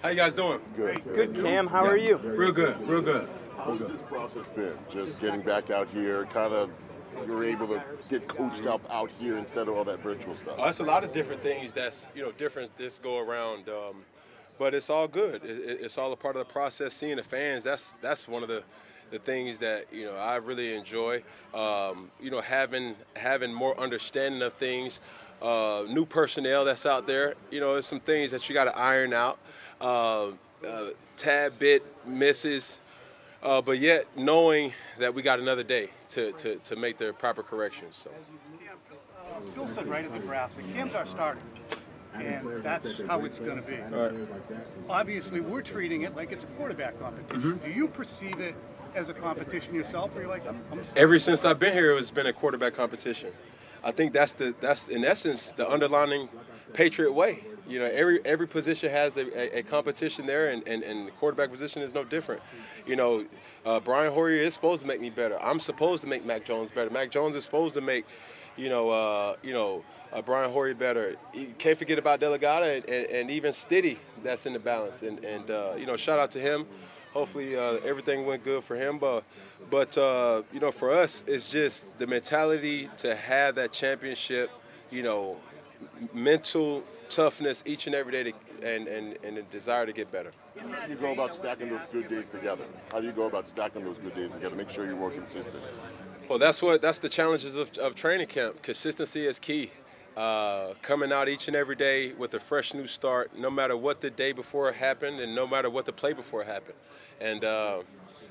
How you guys doing? Good. Good, Cam. How are you? Real good, real good. How's this process been? Just getting back out here, kind of, you're able to get coached up out here instead of all that virtual stuff. It's a lot of different things that's, different this go around. But it's all good. It's all a part of the process. Seeing the fans, that's one of the things that, I really enjoy. Having more understanding of things, new personnel that's out there. There's some things that you got to iron out. Tad bit misses, but yet knowing that we got another day to make the proper corrections. So. Phil said right at the draft that Cam's our starter, and that's how it's going to be. Right. Obviously, we're treating it like it's a quarterback competition. Do you perceive it as a competition yourself, or you're like, I'm Ever since I've been here, it's been a quarterback competition. I think that's in essence the underlying Patriot way. Every position has a competition there, and the quarterback position is no different. Brian Hoyer is supposed to make me better. I'm supposed to make Mac Jones better. Mac Jones is supposed to make, Brian Hoyer better. You can't forget about Delegata and even Stiddy that's in the balance. And shout out to him. Hopefully everything went good for him. But for us, it's just the mentality to have that championship, mental toughness each and every day and a desire to get better. How do you go about stacking those good days together? How do you go about stacking those good days together? Make sure you're more consistent. Well, that's the challenges of training camp. Consistency is key. Coming out each and every day with a fresh new start, no matter what the day before happened and no matter what the play before happened. And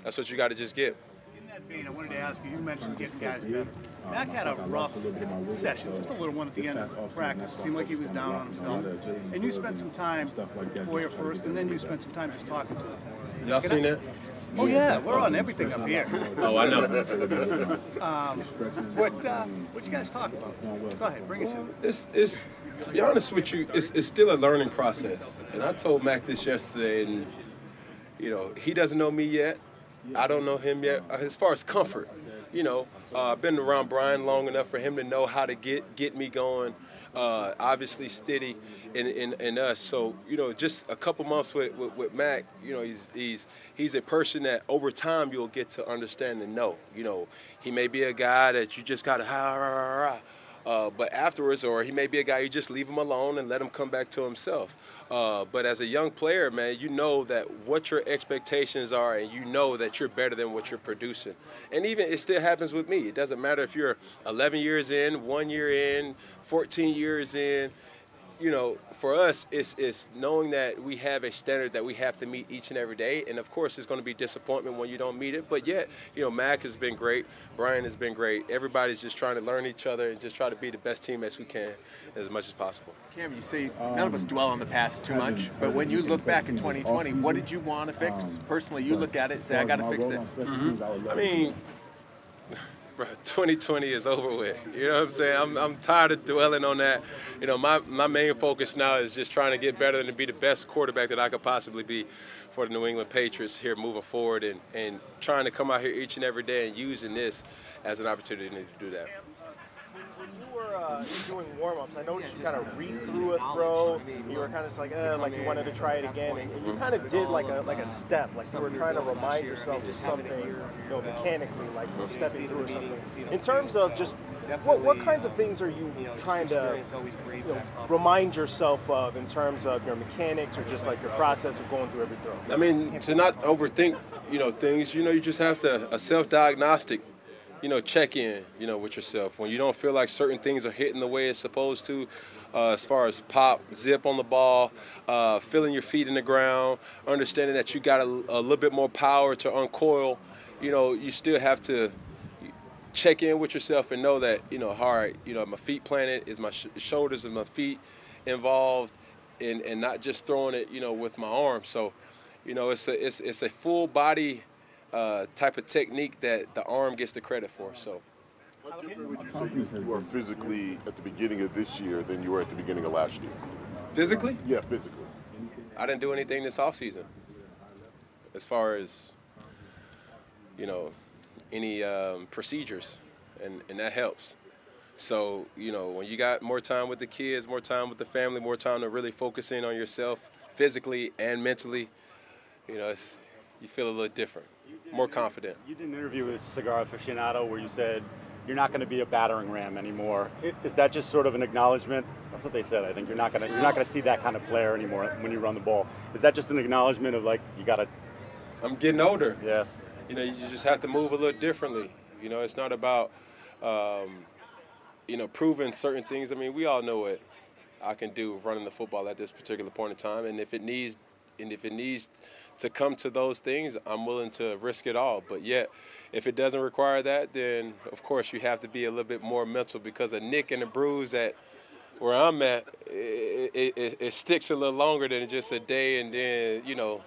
that's what you got to just get. In that vein, I wanted to ask you, you mentioned getting guys better. Mac had a rough session, just a little one at the end of practice. Seemed like he was down on himself. And you spent some time, Hoyer first, and then you spent some time just talking to him. Y'all seen that? Oh yeah, we're on everything up here. Oh, I know. What you guys talk about? Go ahead, bring us in. It's to be honest with you, it's still a learning process. And I told Mac this yesterday, and he doesn't know me yet. I don't know him yet. As far as comfort, I've been around Brian long enough for him to know how to get me going. Obviously Stiddy in us. So, just a couple months with Mac, he's a person that over time you'll get to understand and know. He may be a guy that you just got to but afterwards, or he may be a guy you just leave him alone and let him come back to himself. But as a young player, man, you know that what your expectations are, and you know that you're better than what you're producing. And even it still happens with me. It doesn't matter if you're 11 years in, 1 year in, 14 years in. For us, it's knowing that we have a standard that we have to meet each and every day. And, of course, it's going to be disappointment when you don't meet it. But, yet, Mac has been great. Brian has been great. Everybody's just trying to learn each other and just try to be the best team as we can as much as possible. Cam, you say none of us dwell on the past too much, but when you look back in 2020, what did you want to fix? Personally, you look at it and say, I got to fix this. Mm-hmm. I mean, bro, 2020 is over with. You know what I'm saying? I'm tired of dwelling on that. My main focus now is just trying to get better and to be the best quarterback that I could possibly be for the New England Patriots here moving forward, and trying to come out here each and every day and using this as an opportunity to do that. When you were doing warm-ups, I noticed you kind of re-threw a throw. You were kind of like you wanted to try it again, and you kind of did like a step, like you were trying to remind yourself of something, mechanically, like stepping through or something. In terms of just what kinds of things are you trying to remind yourself of in terms of your mechanics or just like your process of going through every throw? I mean, to not overthink, things. You just have to a self-diagnostic. Check in, with yourself. When you don't feel like certain things are hitting the way it's supposed to, as far as pop, zip on the ball, feeling your feet in the ground, understanding that you got a little bit more power to uncoil, you still have to check in with yourself and know that, all right, my feet planted, is my shoulders and my feet involved, and not just throwing it, with my arms. So, it's a full body type of technique that the arm gets the credit for. So, What different would you say you are physically at the beginning of this year than you were at the beginning of last year? Physically? Yeah, physically. I didn't do anything this offseason as far as, any procedures, and that helps. So, when you got more time with the kids, more time with the family, more time to really focus in on yourself, physically and mentally, you know, you feel a little different, more confident. You did an interview with Cigar Aficionado where you said you're not going to be a battering ram anymore. Is that just sort of an acknowledgement? That's what they said. I think you're not going to see that kind of player anymore when you run the ball. Is that just an acknowledgement of like you got to? I'm getting older. Yeah. You know, you just have to move a little differently. You know, it's not about you know, proving certain things. I mean, we all know what I can do running the football at this particular point in time, and if it needs to come to those things, I'm willing to risk it all. But yet, if it doesn't require that, then of course you have to be a little bit more mental, because a nick and a bruise at where I'm at, it sticks a little longer than just a day and then, you know,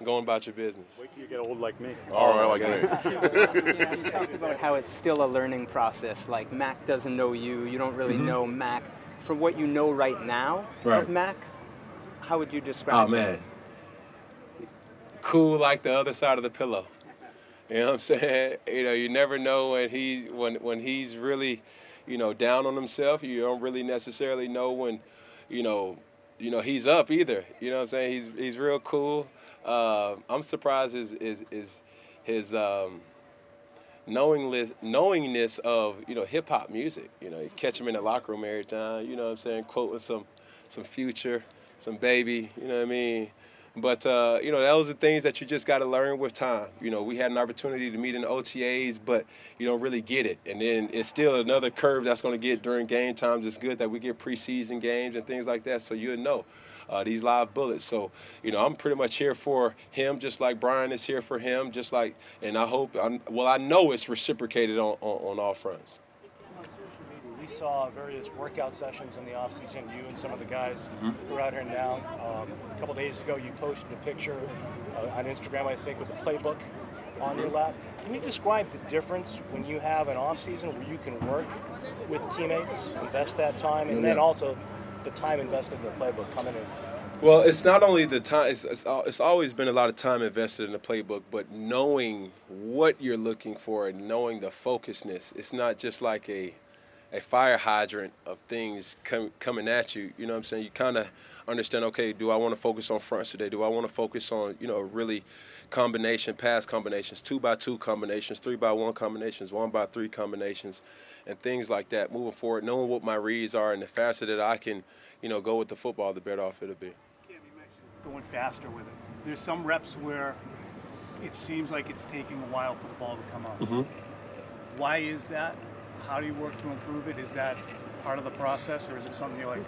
going about your business. Wait till you get old like me. All right, like me. Yeah, you talked about how it's still a learning process. Like Mac doesn't know you. You don't really know Mac. From what you know right now of Mac, how would you describe him? Man. Cool like the other side of the pillow. You know what I'm saying? You know, you never know when he's really, you know, down on himself. You don't really necessarily know when, you know, he's up either. You know what I'm saying? He's real cool. I'm surprised his knowingness of, you know, hip hop music. You know, you catch him in the locker room every time. You know what I'm saying? Quoting some Future, some Baby. You know what I mean? But, you know, those are things that you just got to learn with time. You know, we had an opportunity to meet in the OTAs, but you don't really get it. And then it's still another curve that's going to get during game times. It's good that we get preseason games and things like that, so you'll know these live bullets. So, you know, I'm pretty much here for him, just like Brian is here for him, just like, and I hope, I know it's reciprocated on all fronts. We saw various workout sessions in the offseason, you and some of the guys who are out here now. A couple days ago, you posted a picture on Instagram, I think, with a playbook on your lap. Can you describe the difference when you have an offseason where you can work with teammates, invest that time, and then also the time invested in the playbook coming in? Well, it's not only the time, it's always been a lot of time invested in the playbook, but knowing what you're looking for and knowing the focusedness. It's not just like a fire hydrant of things coming at you. You know what I'm saying? You kind of understand, okay, do I want to focus on fronts today? Do I want to focus on, you know, really pass combinations, 2x2 combinations, 3x1 combinations, 1x3 combinations, and things like that moving forward, knowing what my reads are, and the faster that I can, you know, go with the football, the better off it'll be. You mentioned going faster with it. There's some reps where it seems like it's taking a while for the ball to come out. Why is that? How do you work to improve it? Is that part of the process, or is it something you're like,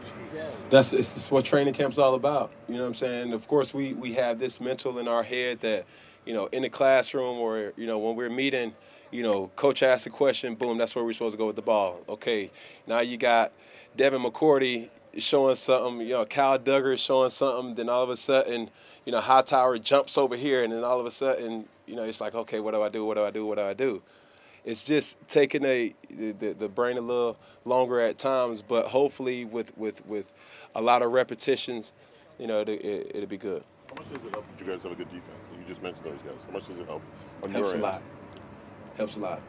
geez? It's what training camp's all about. You know what I'm saying? Of course, we have this mental in our head that, you know, in the classroom or, you know, when we're meeting, you know, coach asks a question, boom, that's where we're supposed to go with the ball. Okay, now you got Devin McCourty showing something, you know, Kyle Duggar showing something, then all of a sudden, you know, Hightower jumps over here, and then all of a sudden, you know, it's like, okay, what do I do? What do I do? What do I do? It's just taking the brain a little longer at times, but hopefully with a lot of repetitions, you know, it'll be good. How much does it help that you guys have a good defense? You just mentioned those guys. How much does it help on Helps your a end? lot. Helps a lot.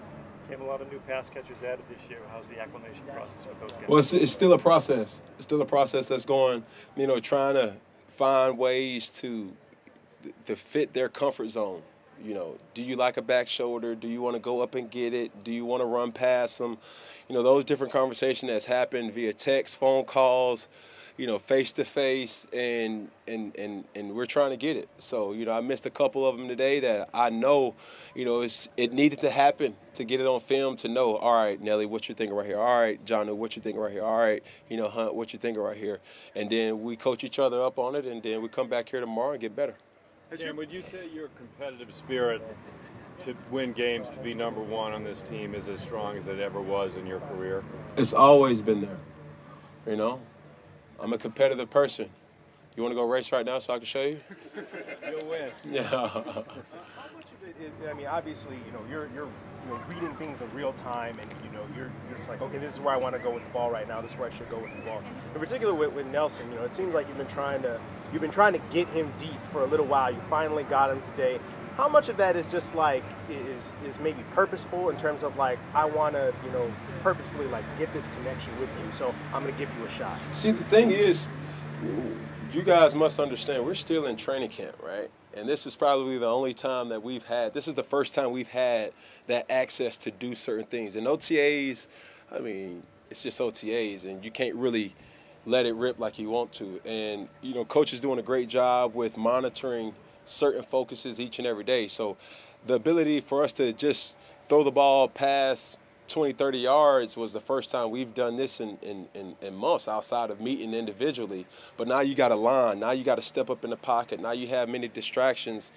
Came a lot of new pass catchers added this year. How's the acclimation process with those guys? Well, it's still a process. It's still a process that's going, you know, trying to find ways to fit their comfort zone. You know, do you like a back shoulder? Do you want to go up and get it? Do you want to run past them? You know, those different conversations that's happened via text, phone calls, you know, face to face, and we're trying to get it. So, you know, I missed a couple of them today that I know, you know, it needed to happen to get it on film to know, all right, Nelly, what you thinking right here? All right, John, what you thinking right here? All right, you know, Hunt, what you thinking right here? And then we coach each other up on it, and then we come back here tomorrow and get better. And would you say your competitive spirit to win games, to be number one on this team, is as strong as it ever was in your career? It's always been there. You know, I'm a competitive person. You want to go race right now so I can show you? You'll win. Yeah. How much of it, I mean, obviously, you know, you're reading things in real time, and you know, you're just like, okay, this is where I want to go with the ball right now. This is where I should go with the ball. In particular with Nelson, you know, it seems like you've been trying to get him deep for a little while. You finally got him today. How much of that is just like is maybe purposeful in terms of like, I want to, you know, purposefully like get this connection with you, so I'm going to give you a shot? See, the thing is, you guys must understand, we're still in training camp, right? And this is probably the only time that we've had, this is the first time we've had that access to do certain things. And OTAs, I mean, it's just OTAs, and you can't really let it rip like you want to. And, you know, Coach is doing a great job with monitoring certain focuses each and every day. So the ability for us to just throw the ball past 20, 30 yards was the first time we've done this in months outside of meeting individually. But now you got a line. Now you got to step up in the pocket. Now you have many distractions.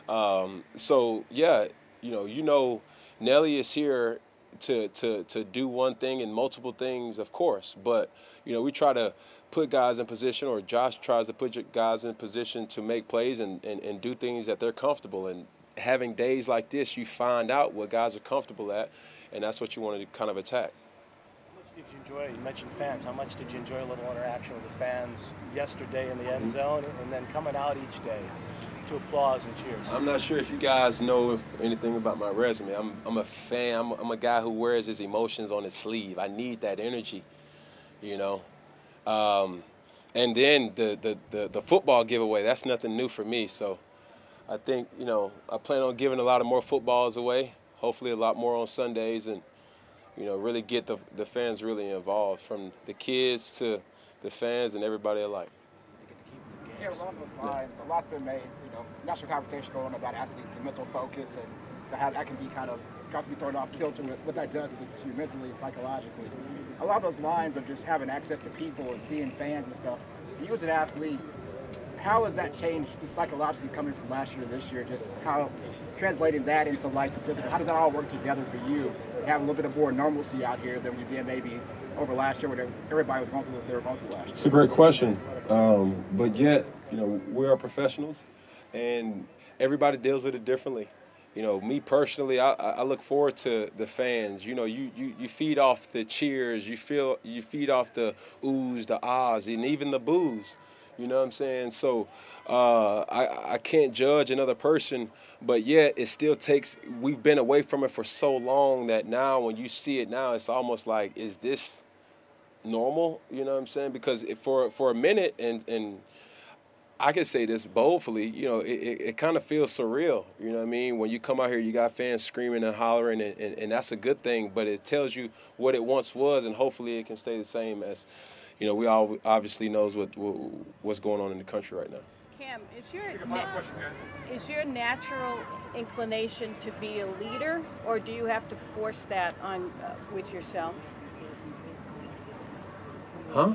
So, yeah, you know, Nelly is here to do one thing and multiple things, of course. But, you know, we try to put guys in position, or Josh tries to put guys in position to make plays and do things that they're comfortable. And having days like this, you find out what guys are comfortable at, and that's what you want to kind of attack. How much did you enjoy, you mentioned fans, how much did you enjoy a little interaction with the fans yesterday in the end zone and then coming out each day to applause and cheers? I'm not sure if you guys know anything about my resume. I'm a fan. I'm a guy who wears his emotions on his sleeve. I need that energy, you know. And then the football giveaway, that's nothing new for me. So I think, you know, I plan on giving a lot of more footballs away, hopefully a lot more on Sundays, and, you know, really get the fans really involved, from the kids to the fans and everybody alike. Yeah, along those lines, a lot's been made, you know, national conversation going on about athletes and mental focus, and how that can be kind of constantly thrown off kilter with what that does to you mentally and psychologically. Along those lines of just having access to people and seeing fans and stuff, you as an athlete, how has that changed just psychologically coming from last year to this year? Just how translating that into like the physical, how does that all work together for you? Have a little bit of more normalcy out here than we did maybe over last year, when everybody was going through what they were going through last year. It's a great question, but yet, you know, we are professionals, and everybody deals with it differently. You know, me personally, I look forward to the fans. You know, you feed off the cheers, you feed off the oohs, the ahs, and even the boos. You know what I'm saying? So I can't judge another person, but yet it still takes, we've been away from it for so long that now when you see it now, it's almost like, is this normal? You know what I'm saying? Because for a minute, and I can say this boldly, you know, it kind of feels surreal. You know what I mean? When you come out here, you got fans screaming and hollering, and that's a good thing, but it tells you what it once was, and hopefully it can stay the same as, you know, we all obviously knows what's going on in the country right now. Cam, is your natural inclination to be a leader, or do you have to force that on with yourself? Huh?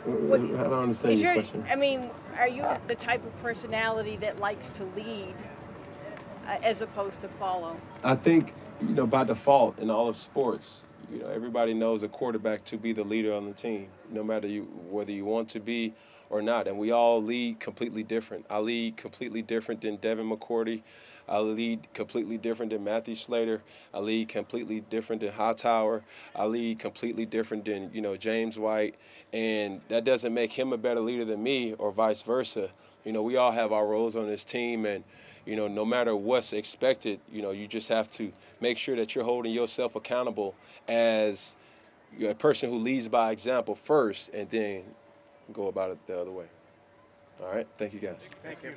I don't understand your question. I mean, are you the type of personality that likes to lead as opposed to follow? I think, you know, by default in all of sports, you know, everybody knows a quarterback to be the leader on the team, no matter whether you want to be or not. And we all lead completely different. I lead completely different than Devin McCourty. I lead completely different than Matthew Slater. I lead completely different than Hightower. I lead completely different than, you know, James White. And that doesn't make him a better leader than me, or vice versa. You know, we all have our roles on this team, and, you know, no matter what's expected, you know, you just have to make sure that you're holding yourself accountable as a person who leads by example first, and then go about it the other way. All right? Thank you, guys. Thank you.